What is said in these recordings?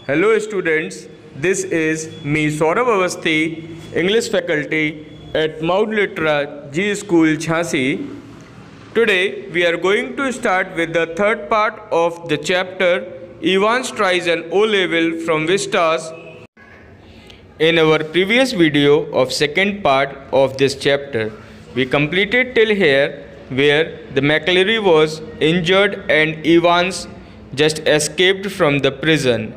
Hello students, this is me Saurabh, English faculty at MLZS J School Jhansi. Today we are going to start with the third part of the chapter Evans tries an O-level from Vistas. In our previous video of second part of this chapter, we completed till here where the McLeary was injured and Evans just escaped from the prison.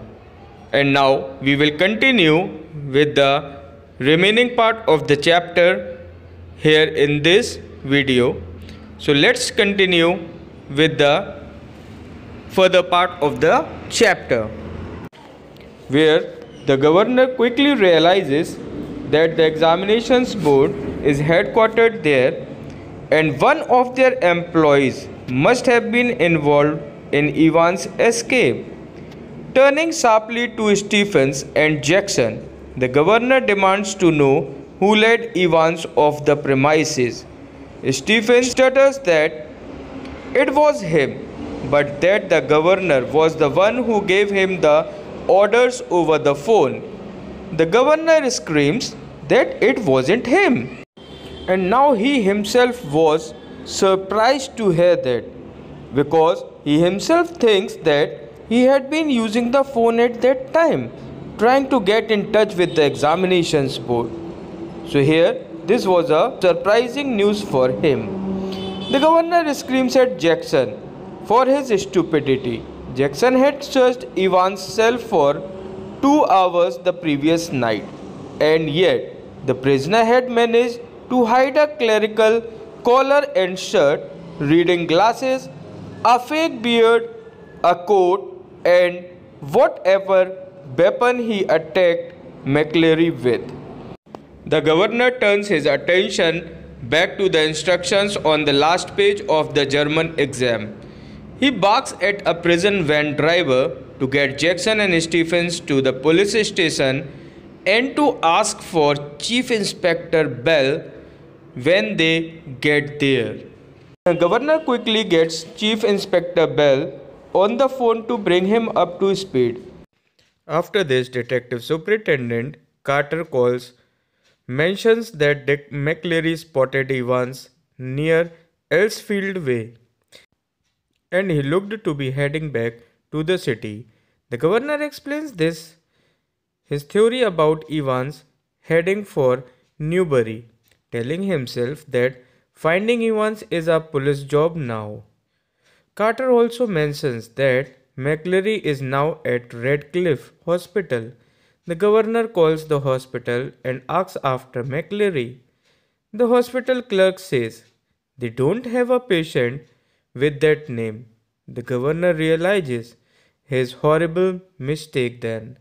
And now we will continue with the remaining part of the chapter here in this video. So let's continue with the further part of the chapter, where the governor quickly realizes that the examinations board is headquartered there and one of their employees must have been involved in Evans' escape. Turning sharply to Stephens and Jackson, the governor demands to know who led Evans off the premises. Stephens stutters that it was him, but that the governor was the one who gave him the orders over the phone. The governor screams that it wasn't him. And now he himself was surprised to hear that, because he himself thinks that he had been using the phone at that time, trying to get in touch with the examinations board. So here, this was a surprising news for him. The governor screams at Jackson for his stupidity. Jackson had searched Evans' cell for 2 hours the previous night, and yet the prisoner had managed to hide a clerical collar and shirt, reading glasses, a fake beard, a coat, and whatever weapon he attacked McLeary with. The governor turns his attention back to the instructions on the last page of the German exam. He barks at a prison van driver to get Jackson and Stephens to the police station and to ask for Chief Inspector Bell when they get there. The governor quickly gets Chief Inspector Bell on the phone to bring him up to speed. After this, Detective Superintendent Carter mentions that McLeary spotted Evans near Elsfield Way, and he looked to be heading back to the city. The governor explains his theory about Evans heading for Newbury, telling himself that finding Evans is a police job now. Carter also mentions that McLeary is now at Redcliffe Hospital. The governor calls the hospital and asks after McLeary. The hospital clerk says they don't have a patient with that name. The governor realizes his horrible mistake then.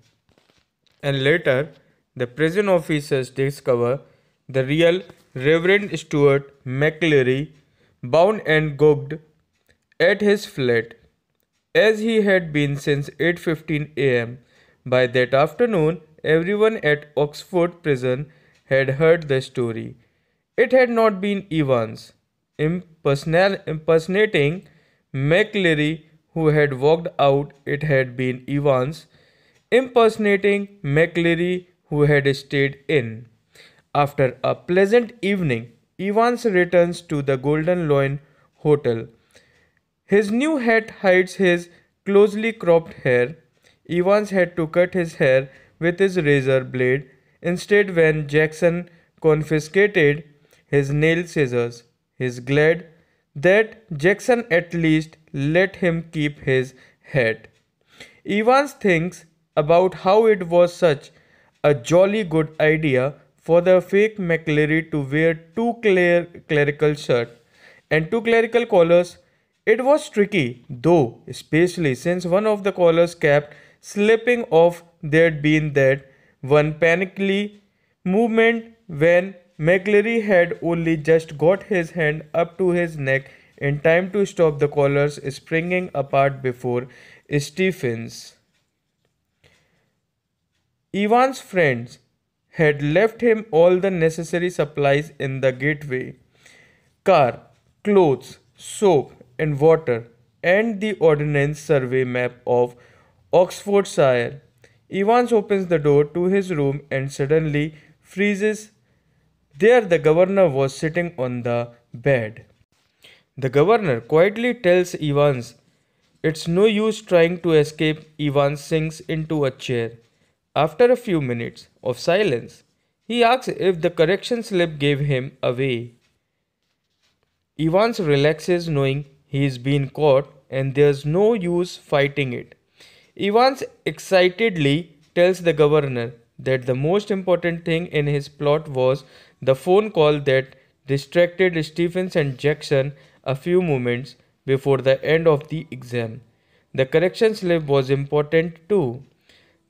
And later, the prison officers discover the real Reverend Stuart McLeary, bound and gagged at his flat, as he had been since 8:15 a.m. By that afternoon, everyone at Oxford prison had heard the story. It had not been Evans impersonating McLeary who had walked out. It had been Evans impersonating McLeary who had stayed in. After a pleasant evening, Evans returns to the Golden Lion Hotel. His new hat hides his closely cropped hair. Evans had to cut his hair with his razor blade instead when Jackson confiscated his nail scissors. He is glad that Jackson at least let him keep his hat. Evans thinks about how it was such a jolly good idea for the fake McLeary to wear two clerical shirts and two clerical collars. It was tricky, though, especially since one of the collars kept slipping off. There'd been that one panicky movement when McLeary had only just got his hand up to his neck in time to stop the collars springing apart before Stephens. Evans' friends had left him all the necessary supplies in the gateway: car, clothes, soap, and water, and the Ordnance Survey map of Oxfordshire. Evans opens the door to his room and suddenly freezes. There, the governor was sitting on the bed. The governor quietly tells Evans it's no use trying to escape. Evans sinks into a chair. After a few minutes of silence, he asks if the correction slip gave him away. Evans relaxes knowing he is being caught and there's no use fighting it. Evans excitedly tells the governor that the most important thing in his plot was the phone call that distracted Stephens and Jackson a few moments before the end of the exam. The correction slip was important too.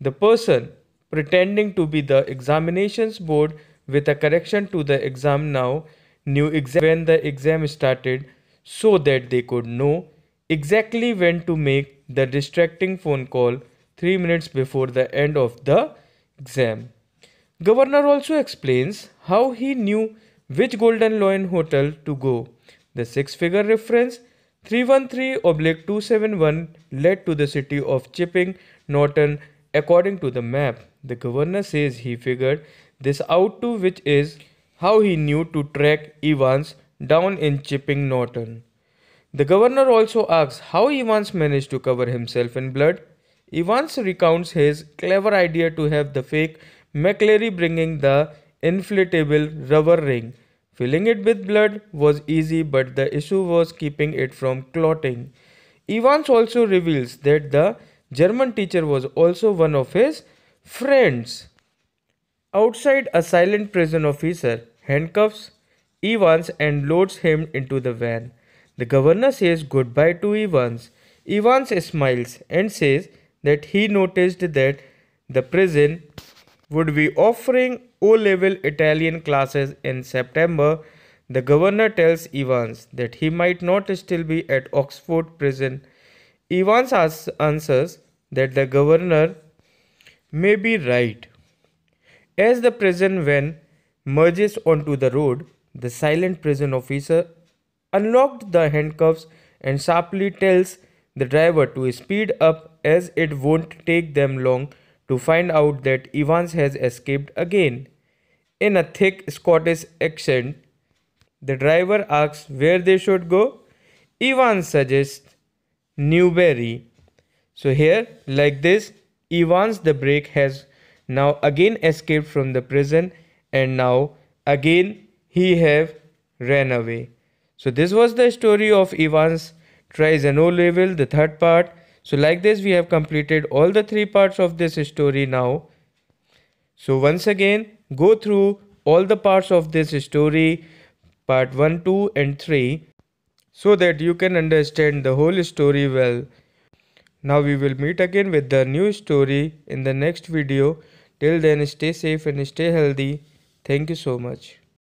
The person pretending to be the examinations board with a correction to the exam now knew exactly when the exam started so that they could know exactly when to make the distracting phone call 3 minutes before the end of the exam. Governor also explains how he knew which Golden Lion hotel to go. The six-figure reference 313/271 led to the city of Chipping Norton according to the map. The governor says he figured this out too, which is how he knew to track Evans down in Chipping Norton. The governor also asks how Evans managed to cover himself in blood. Evans recounts his clever idea to have the fake McCleary bringing the inflatable rubber ring. Filling it with blood was easy, but the issue was keeping it from clotting. Evans also reveals that the German teacher was also one of his friends. Outside, a silent prison officer handcuffs Evans and loads him into the van. The governor says goodbye to Evans. Evans smiles and says that he noticed that the prison would be offering O-level Italian classes in September. The governor tells Evans that he might not still be at Oxford prison. Evans answers that the governor may be right. As the prison van merges onto the road, the silent prison officer unlocked the handcuffs and sharply tells the driver to speed up as it won't take them long to find out that Evans has escaped again. In a thick Scottish accent, the driver asks where they should go. Evans suggests Newbury. So here, like this, Evans the Break has now again escaped from the prison and now again he have ran away. So this was the story of Evans tries an O-level, the third part. So like this we have completed all the three parts of this story now. So once again go through all the parts of this story, part 1, 2 and 3, so that you can understand the whole story well. Now we will meet again with the new story in the next video. Till then, stay safe and stay healthy. Thank you so much.